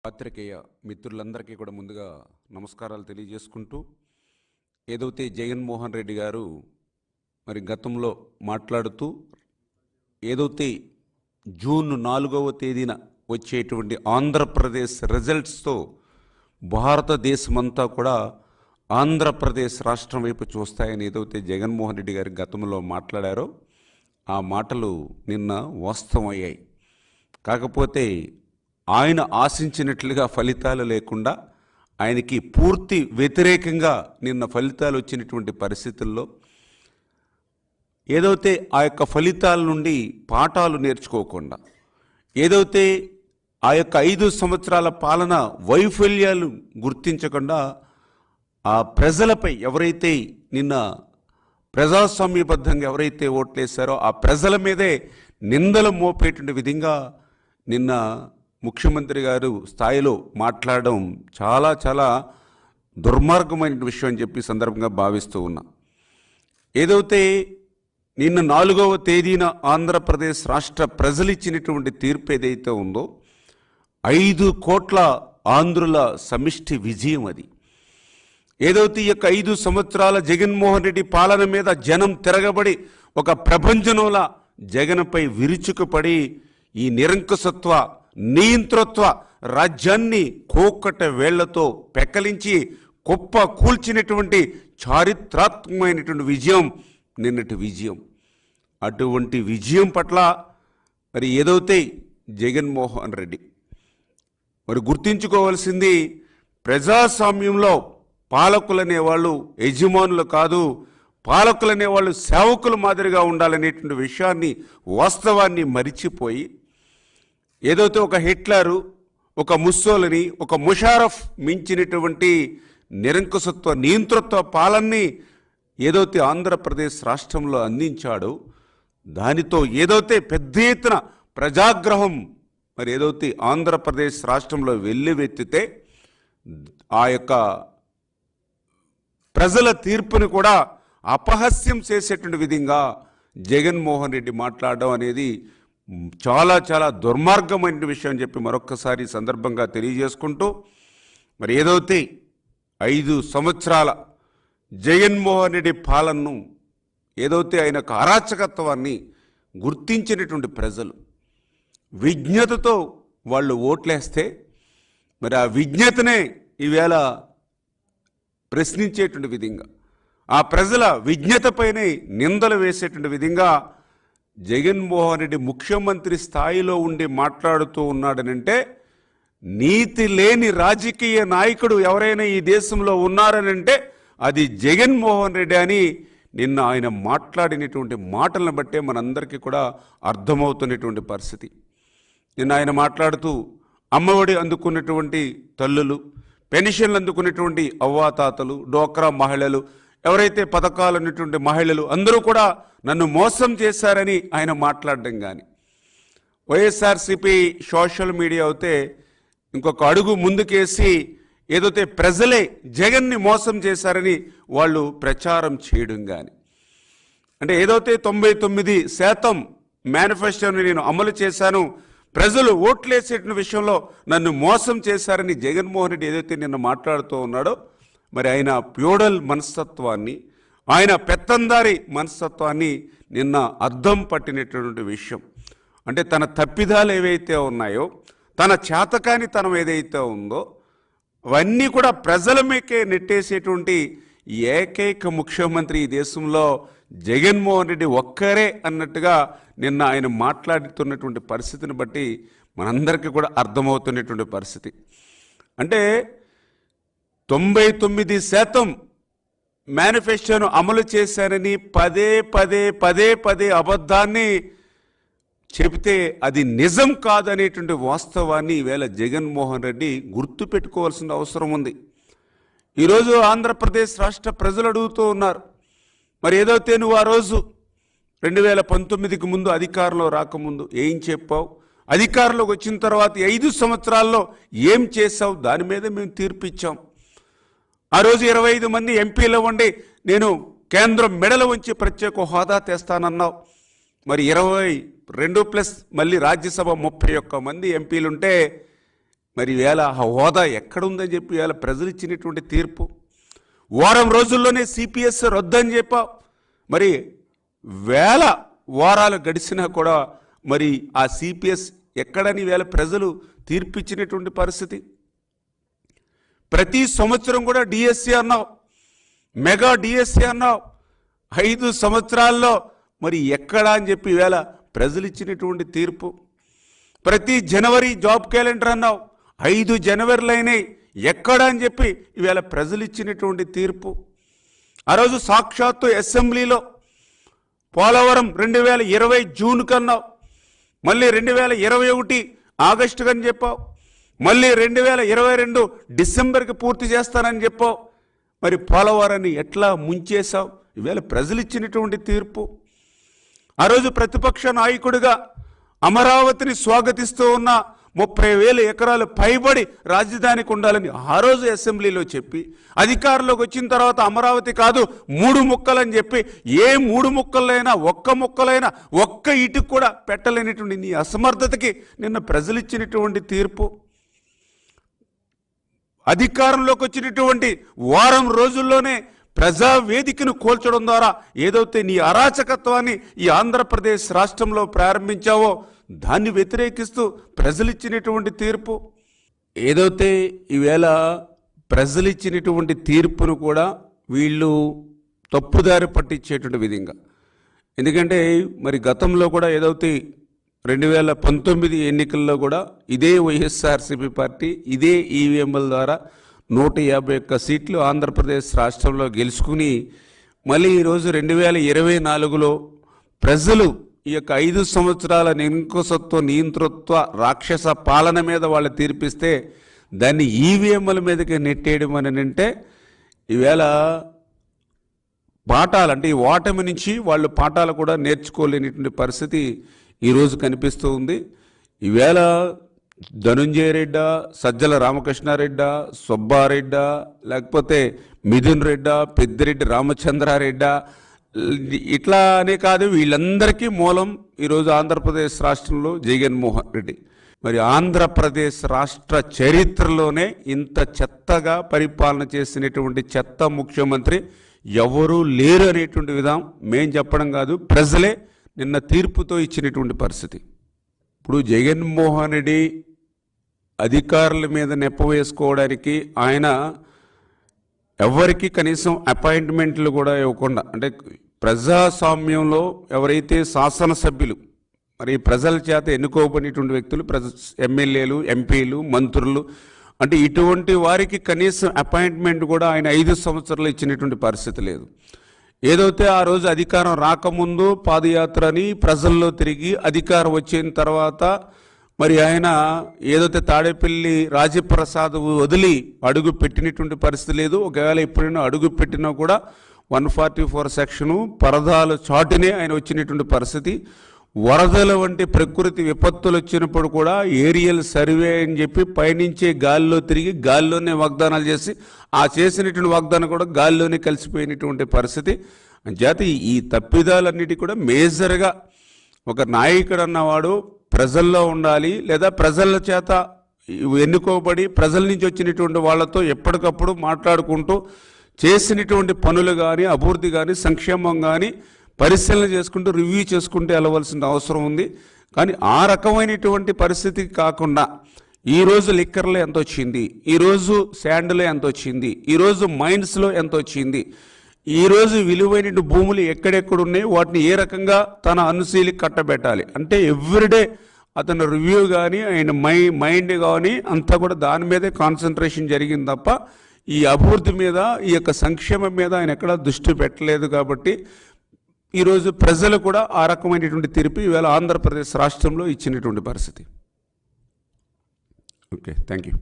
పాత్రికేయ మిత్రులందరికీ కూడా ముందుగా నమస్కారాలు తెలియజేసుకుంటూ ఏదైతే జగన్మోహన్ రెడ్డి గారు మరి గతంలో మాట్లాడుతూ ఏదైతే జూన్ 4వ తేదీన వచ్చేటువంటి ఆంధ్రప్రదేశ్ రిజల్ట్స్తో భారతదేశమంతా కూడా ఆంధ్రప్రదేశ్ రాష్ట్రం వైపు చూస్తాయని ఏదైతే జగన్మోహన్ రెడ్డి గారు గతంలో మాట్లాడారో ఆ మాటలు నిన్న వాస్తవం అయ్యాయి. కాకపోతే ఆయన ఆశించినట్లుగా ఫలితాలు లేకుండా ఆయనకి పూర్తి వ్యతిరేకంగా నిన్న ఫలితాలు వచ్చినటువంటి పరిస్థితుల్లో ఏదైతే ఆ యొక్క ఫలితాల నుండి పాఠాలు నేర్చుకోకుండా ఏదైతే ఆ యొక్క 5 సంవత్సరాల పాలన వైఫల్యాలు గుర్తించకుండా ఆ ప్రజలపై ఎవరైతే నిన్న ప్రజాస్వామ్యబద్ధంగా ఎవరైతే ఓట్లేశారో ఆ ప్రజల మీదే నిందలు మోపేటువంటి విధంగా నిన్న ముఖ్యమంత్రి గారు స్థాయిలో మాట్లాడడం చాలా చాలా దుర్మార్గమైన విషయం అని చెప్పి సందర్భంగా భావిస్తూ ఉన్నా. ఏదైతే నిన్న 4వ తేదీన ఆంధ్రప్రదేశ్ రాష్ట్ర ప్రజలు ఇచ్చినటువంటి తీర్పు ఏదైతే ఉందో 5 కోట్ల ఆంధ్రుల సమిష్టి విజయం అది. ఏదైతే ఈ యొక్క 5 సంవత్సరాల జగన్మోహన్ రెడ్డి పాలన మీద జనం తిరగబడి ఒక ప్రపంచంలా జగన్పై విరుచుకుపడి ఈ నిరంకుశత్వ నియంతృత్వ రాజ్యాన్ని కోకట వేళ్లతో పెకలించి కుప్ప కూల్చినటువంటి చారిత్రాత్మకమైనటువంటి విజయం నిన్నటి విజయం. అటువంటి విజయం పట్ల మరి ఏదైతే జగన్మోహన్ రెడ్డి మరి గుర్తించుకోవాల్సింది ప్రజాస్వామ్యంలో పాలకులు అనేవాళ్ళు యజమానులు కాదు, పాలకులు అనేవాళ్ళు సేవకుల మాదిరిగా ఉండాలనేటువంటి విషయాన్ని వాస్తవాన్ని మరిచిపోయి ఏదైతే ఒక హిట్లరు, ఒక ముస్సోలిని, ఒక ముషారఫ్ మించినటువంటి నిరంకుశత్వ నియంతృత్వ పాలనని ఏదైతే ఆంధ్రప్రదేశ్ రాష్ట్రంలో అందించాడో దానితో ఏదైతే పెద్ద ఎత్తున ప్రజాగ్రహం మరి ఏదైతే ఆంధ్రప్రదేశ్ రాష్ట్రంలో వెల్లువెత్తితే ఆ యొక్క ప్రజల తీర్పుని కూడా అపహాస్యం చేసేటువంటి విధంగా జగన్మోహన్ రెడ్డి మాట్లాడడం అనేది చాలా చాలా దుర్మార్గమైన విషయం అని చెప్పి మరొక్కసారి సందర్భంగా తెలియజేసుకుంటూ మరి ఏదైతే 5 సంవత్సరాల జగన్మోహన్ రెడ్డి పాలనను ఏదైతే ఆయన అరాచకత్వాన్ని గుర్తించినటువంటి ప్రజలు విజ్ఞతతో వాళ్ళు ఓట్లేస్తే మరి ఆ విజ్ఞతనే ఈవేళ ప్రశ్నించేటువంటి విధంగా ఆ ప్రజల విజ్ఞతపైనే నిందలు వేసేటువంటి విధంగా జగన్మోహన్ రెడ్డి ముఖ్యమంత్రి స్థాయిలో ఉండి మాట్లాడుతూ ఉన్నాడనంటే నీతి లేని రాజకీయ నాయకుడు ఎవరైనా ఈ దేశంలో ఉన్నారనంటే అది జగన్మోహన్ రెడ్డి అని నిన్న ఆయన మాట్లాడినటువంటి మాటలను బట్టే మనందరికీ కూడా అర్థమవుతున్నటువంటి పరిస్థితి. నిన్న ఆయన మాట్లాడుతూ అమ్మఒడి అందుకున్నటువంటి తల్లులు, పెన్షన్లు అందుకున్నటువంటి అవ్వాతాతలు, డోక్రా మహిళలు, ఎవరైతే పథకాలు ఉన్నటువంటి మహిళలు అందరూ కూడా నన్ను మోసం చేశారని ఆయన మాట్లాడడం కానీ వైఎస్ఆర్సీపీ సోషల్ మీడియా అయితే ఇంకొక అడుగు ముందుకేసి ఏదైతే ప్రజలే జగన్ని మోసం చేశారని వాళ్ళు ప్రచారం చేయడం కానీ అంటే ఏదైతే 99% మేనిఫెస్టోని నేను అమలు చేశాను, ప్రజలు ఓట్లేసేటువంటి విషయంలో నన్ను మోసం చేశారని జగన్మోహన్ రెడ్డి ఏదైతే నిన్న మాట్లాడుతూ ఉన్నాడో మరి ఆయన ప్యూడల్ మనస్తత్వాన్ని, ఆయన పెత్తందారి మనస్తత్వాన్ని నిన్న అర్థం పట్టినటువంటి విషయం. అంటే తన తప్పిదాలు ఏవైతే ఉన్నాయో, తన చేతకానితనం ఏదైతే ఉందో అవన్నీ కూడా ప్రజల మీకే నెట్టేసేటువంటి ఏకైక ముఖ్యమంత్రి ఈ దేశంలో జగన్మోహన్ రెడ్డి ఒక్కరే అన్నట్టుగా నిన్న ఆయన మాట్లాడుతున్నటువంటి పరిస్థితిని బట్టి మనందరికీ కూడా అర్థమవుతున్నటువంటి పరిస్థితి. అంటే 99% మేనిఫెస్టోను అమలు చేశారని పదే అబద్ధాన్ని చెబితే అది నిజం కాదనేటువంటి వాస్తవాన్ని ఈవేళ జగన్మోహన్ రెడ్డి గుర్తుపెట్టుకోవాల్సిన అవసరం ఉంది. ఈరోజు ఆంధ్రప్రదేశ్ రాష్ట్ర ప్రజలు అడుగుతూ ఉన్నారు, మరి ఏదైతే నువ్వు ఆ రోజు 2019కి ముందు అధికారంలో రాకముందు ఏం చెప్పావు, అధికారంలోకి వచ్చిన తర్వాత 5 సంవత్సరాల్లో ఏం చేశావు, దాని మీద మేము తీర్పు ఇచ్చాం. ఆ రోజు 25 మంది ఎంపీలు ఉండి నేను కేంద్రం మెడలు ఉంచి ప్రత్యేక హోదా తెస్తానన్నావు. మరి 22+ మళ్ళీ రాజ్యసభ 31 మంది ఎంపీలుంటే మరి ఈవేళ ఆ హోదా ఎక్కడుందని చెప్పి ఈవేళ ప్రజలు ఇచ్చినటువంటి తీర్పు. వారం రోజుల్లోనే సిపిఎస్ రద్దని చెప్పావు. మరి వేల వారాలు గడిచినా కూడా మరి ఆ సిపిఎస్ ఎక్కడని ఈవేళ ప్రజలు తీర్పిచ్చినటువంటి పరిస్థితి. ప్రతి సంవత్సరం కూడా డిఎస్సి అన్నావు, మెగా డిఎస్సి అన్నావు. 5 సంవత్సరాల్లో మరి ఎక్కడా అని చెప్పి ఈవేళ ప్రజలు ఇచ్చినటువంటి తీర్పు. ప్రతి జనవరి జాబ్ క్యాలెండర్ అన్నావు, 5 జనవరిలు అయినాయి, ఎక్కడా అని చెప్పి ఈవేళ ప్రజలు ఇచ్చినటువంటి తీర్పు. ఆ రోజు సాక్షాత్తు అసెంబ్లీలో పోలవరం 2020 జూన్ కన్నావు, మళ్ళీ 2021 ఆగస్టు కని చెప్పావు, మళ్ళీ 2022 డిసెంబర్కి పూర్తి చేస్తానని చెప్పావు. మరి పోలవరాన్ని ఎట్లా ముంచేశావు? ఈవేళ ప్రజలు ఇచ్చినటువంటి తీర్పు. ఆ రోజు ప్రతిపక్ష నాయకుడిగా అమరావతిని స్వాగతిస్తూ ఉన్న 30,000 ఎకరాలు పైబడి రాజధానికి ఉండాలని ఆ రోజు అసెంబ్లీలో చెప్పి అధికారంలోకి వచ్చిన తర్వాత అమరావతి కాదు 3 ముక్కలని చెప్పి ఏ 3 ముక్కలైనా ఒక్క ఇటుకు కూడా పెట్టలేనటువంటి నీ అసమర్థతకి నిన్న ప్రజలు ఇచ్చినటువంటి తీర్పు. అధికారంలోకి వచ్చినటువంటి వారం రోజుల్లోనే ప్రజావేదికను కోల్చడం ద్వారా ఏదైతే నీ అరాచకత్వాన్ని ఈ ఆంధ్రప్రదేశ్ రాష్ట్రంలో ప్రారంభించావో దాన్ని వ్యతిరేకిస్తూ ప్రజలిచ్చినటువంటి తీర్పు. ఏదైతే ఈవేళ ప్రజలిచ్చినటువంటి తీర్పును కూడా వీళ్ళు తప్పుదారి పట్టించేటువంటి విధంగా, ఎందుకంటే మరి గతంలో కూడా ఏదైతే 2019 ఎన్నికల్లో కూడా ఇదే వైఎస్ఆర్సీపీ పార్టీ ఇదే ఈవీఎంల ద్వారా 151 సీట్లు ఆంధ్రప్రదేశ్ రాష్ట్రంలో గెలుచుకుని మళ్ళీ ఈరోజు 2024లో ప్రజలు ఈ యొక్క 5 సంవత్సరాల నింకుసత్వ నియంతృత్వ రాక్షస పాలన మీద వాళ్ళు తీర్పిస్తే దాన్ని ఈవీఎంల మీదకి నెట్టేయడం అని అంటే ఈవేళ పాఠాలు అంటే ఈ ఓటమి నుంచి వాళ్ళు పాఠాలు కూడా నేర్చుకోలేనటువంటి పరిస్థితి ఈరోజు కనిపిస్తూ ఉంది. ఈవేళ ధనుంజయ రెడ్డా, సజ్జల రామకృష్ణారెడ్డా, సుబ్బారెడ్డా, లేకపోతే మిథున్ రెడ్డా, పెద్దిరెడ్డి రామచంద్రారెడ్డా, ఇట్లా అనే కాదు, వీళ్ళందరికీ మూలం ఈరోజు ఆంధ్రప్రదేశ్ రాష్ట్రంలో జగన్మోహన్ రెడ్డి. మరి ఆంధ్రప్రదేశ్ రాష్ట్ర చరిత్రలోనే ఇంత చెత్తగా పరిపాలన చేసినటువంటి చెత్త ముఖ్యమంత్రి ఎవరూ లేరు అనేటువంటి విధానం మేం చెప్పడం కాదు, ప్రజలే నిన్న తీర్పుతో ఇచ్చినటువంటి పరిస్థితి. ఇప్పుడు జగన్మోహన్ రెడ్డి అధికారుల మీద నెప్పవేసుకోవడానికి ఆయన ఎవరికి కనీసం అపాయింట్మెంట్లు కూడా ఇవ్వకుండా, అంటే ప్రజాస్వామ్యంలో ఎవరైతే శాసనసభ్యులు మరి ప్రజల చేత ఎన్నుకోబడినటువంటి వ్యక్తులు ఎమ్మెల్యేలు, ఎంపీలు, మంత్రులు, అంటే ఇటువంటి వారికి కనీసం అపాయింట్మెంట్ కూడా ఆయన 5 సంవత్సరాలు ఇచ్చినటువంటి పరిస్థితి లేదు. ఏదైతే ఆ రోజు అధికారం రాకముందు పాదయాత్రని ప్రజల్లో తిరిగి అధికారం వచ్చిన తర్వాత మరి ఆయన ఏదైతే తాడేపల్లి రాజప్రసాద్ వదిలి అడుగు పెట్టినటువంటి పరిస్థితి లేదు. ఒకవేళ ఎప్పుడైనా అడుగు పెట్టినా కూడా 144 సెక్షను పరదాలు చాటునే ఆయన వచ్చినటువంటి పరిస్థితి. వరదల వంటి ప్రకృతి విపత్తులు వచ్చినప్పుడు కూడా ఏరియల్ సర్వే అని చెప్పి పైనుంచే గాలిలో తిరిగి గాలిలోనే వాగ్దానాలు చేసి ఆ చేసినటువంటి వాగ్దానం కూడా గాలిలోనే కలిసిపోయినటువంటి పరిస్థితి. జాతి ఈ తప్పిదాలన్నిటి కూడా మేజర్గా ఒక నాయకుడు అన్నవాడు ప్రజల్లో ఉండాలి, లేదా ప్రజల చేత ఎన్నుకోబడి ప్రజల నుంచి వచ్చినటువంటి వాళ్ళతో ఎప్పటికప్పుడు మాట్లాడుకుంటూ చేసినటువంటి పనులు కానీ అభివృద్ధి కానీ సంక్షేమం కానీ పరిశీలన చేసుకుంటూ రివ్యూ చేసుకుంటూ వెళ్ళవలసిన అవసరం ఉంది. కానీ ఆ రకమైనటువంటి పరిస్థితి కాకుండా ఈరోజు లిక్కర్లో ఎంత వచ్చింది, ఈరోజు శాండ్లో ఎంత వచ్చింది, ఈరోజు మైన్స్లో ఎంత వచ్చింది, ఈరోజు విలువైన భూములు ఎక్కడెక్కడున్నాయి, వాటిని ఏ రకంగా తన అనుశీలికి కట్టబెట్టాలి అంటే ఎవ్రీడే అతను రివ్యూ కానీ ఆయన మైండ్ కానీ అంతా కూడా దాని మీదే కాన్సన్ట్రేషన్ జరిగింది తప్ప ఈ అభివృద్ధి మీద ఈ యొక్క సంక్షేమం మీద ఆయన ఎక్కడా దృష్టి పెట్టలేదు. కాబట్టి ఈరోజు ప్రజలు కూడా ఆ రకమైనటువంటి తీర్పు ఈవేళ ఆంధ్రప్రదేశ్ రాష్ట్రంలో ఇచ్చినటువంటి పరిస్థితి. Okay, thank you.